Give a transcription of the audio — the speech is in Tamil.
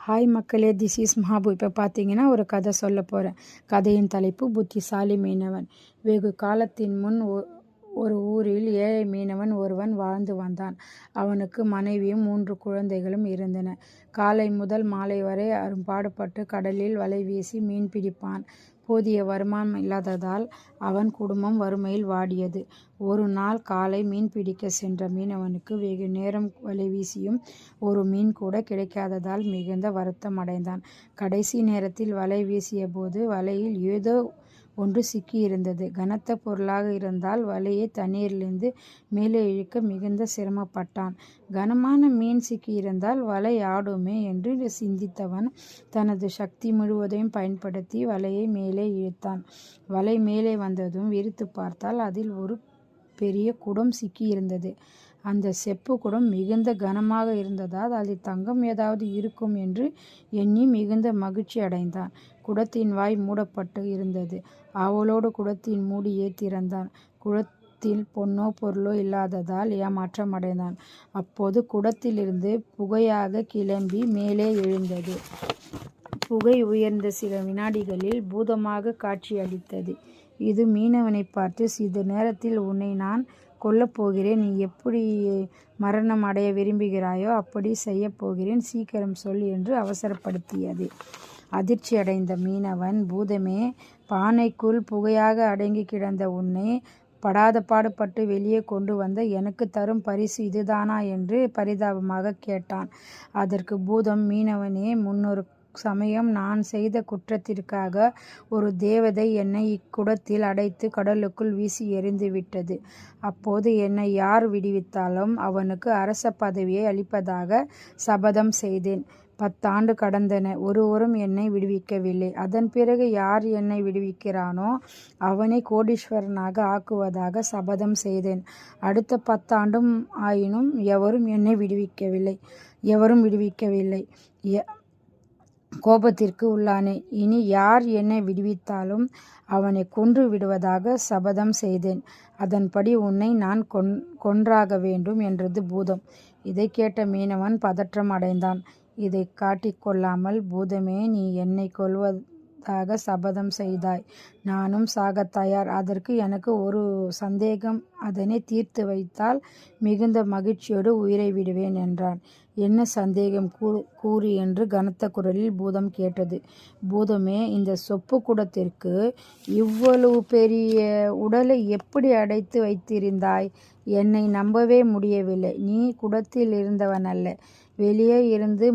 ஹாய் மக்களே, திஸ் இஸ் மஹாபு. இப்போ பார்த்தீங்கன்னா ஒரு கதை சொல்ல போகிறேன். கதையின் தலைப்பு புத்திசாலி மீனவன். வெகு காலத்தின் முன் ஒரு ஊரில் ஏழை மீனவன் ஒருவன் வாழ்ந்து வந்தான். அவனுக்கு மனைவியும் 3 குழந்தைகளும் இருந்தன. காலை முதல் மாலை வரை அரும்பாடுபட்டு கடலில் வலை வீசி மீன் பிடிப்பான். போதிய வருமானம் இல்லாததால் அவன் குடும்பம் வறுமையில் வாடியது. ஒரு நாள் காலை மீன் பிடிக்க சென்ற மீனவனுக்கு வெகு நேரம் வலை வீசியும் ஒரு மீன் கூட கிடைக்காததால் மிகுந்த வருத்தம் அடைந்தான். கடைசி நேரத்தில் வலை வீசிய போது வலையில் ஏதோ ஒன்று சிக்கியிருந்தது. கனத்த பொருளாக இருந்தால் வலையை தண்ணீரிலிருந்து மேலே இழுக்க மிகுந்த சிரமப்பட்டான். கனமான மீன் சிக்கியிருந்தால் வலை ஆடுமே என்று சிந்தித்தவன் தனது சக்தி முழுவதையும் பயன்படுத்தி வலையை மேலே இழுத்தான். வலை மேலே வந்ததும் விரித்து பார்த்தால் அதில் ஒரு பெரிய குடம் சிக்கியிருந்தது. அந்த செப்பு குடம் மிகுந்த கனமாக இருந்ததால் அதில் தங்கம் ஏதாவது இருக்கும் என்று எண்ணி மிகுந்த மகிழ்ச்சி அடைந்தான். குடத்தின் வாய் மூடப்பட்டு இருந்தது. ஆவலோடு குடத்தின் மூடியை திறந்தான். குடத்தில் பொன்னோ பொருளோ இல்லாததால் ஏமாற்றம் அடைந்தான். அப்போது குடத்திலிருந்து புகையாக கிளம்பி மேலே எழுந்தது. புகை உயர்ந்த சில வினாடிகளில் பூதமாக காட்சியளித்தது. இது மீனவனை பார்த்து, சிறிது நேரத்தில் உன்னை நான் கொல்லப்போகிறேன். நீ எப்படி மரணம் அடைய விரும்புகிறாயோ அப்படி செய்யப்போகிறேன். சீக்கிரம் சொல் என்று அவசரப்படுத்தியது. அதிர்ச்சி அடைந்த மீனவன், பூதமே, பானைக்குள் புகையாக அடங்கி கிடந்த உன்னை படாத பாடுபட்டு வெளியே கொண்டு வந்த எனக்கு தரும் பரிசு இதுதானா என்று பரிதாபமாக கேட்டான். அதற்கு பூதம், மீனவனே, முன்னொரு சமயம் நான் செய்த குற்றத்திற்காக ஒரு தேவதை என்னை இக்குடத்தில் அடைத்து கடலுக்குள் வீசி எறிந்து விட்டது. அப்போது என்னை யார் விடுவித்தாலும் அவனுக்கு அரச பதவியை அளிப்பதாக சபதம் செய்தேன். 10 ஆண்டு கடந்தன. ஒருவரும் என்னை விடுவிக்கவில்லை. அதன் பிறகு யார் என்னை விடுவிக்கிறானோ அவனை கோடீஸ்வரனாக ஆக்குவதாக சபதம் செய்தேன். அடுத்த 10 ஆண்டும் ஆயினும் எவரும் விடுவிக்கவில்லை. கோபத்திற்கு உள்ளானேன். இனி யார் என்னை விடுவித்தாலும் அவனை கொன்று விடுவதாக சபதம் செய்தேன். அதன்படி உன்னை நான் கொன்றாக வேண்டும் என்றது பூதம். இதை கேட்ட மீனவன் பதற்றம் அடைந்தான். இதை காட்டிக்கொள்ளாமல், பூதமே, நீ என்னை கொல்வதாக சபதம் செய்தாய். நானும் சாகத் தயார். அதற்கு எனக்கு ஒரு சந்தேகம். அதனை தீர்த்து வைத்தால் மிகுந்த மகிழ்ச்சியோடு உயிரை விடுவேன் என்றான். என்ன சந்தேகம் கூறு என்று கனத்த குரலில் பூதம் கேட்டது. பூதமே, இந்த சொப்பு குடத்திற்கு இவ்வளவு பெரிய உடலை எப்படி அடைத்து வைத்திருந்தாய்? என்னை நம்பவே முடியவில்லை. நீ குடத்தில் இருந்தவனல்ல, வெளியே இருந்து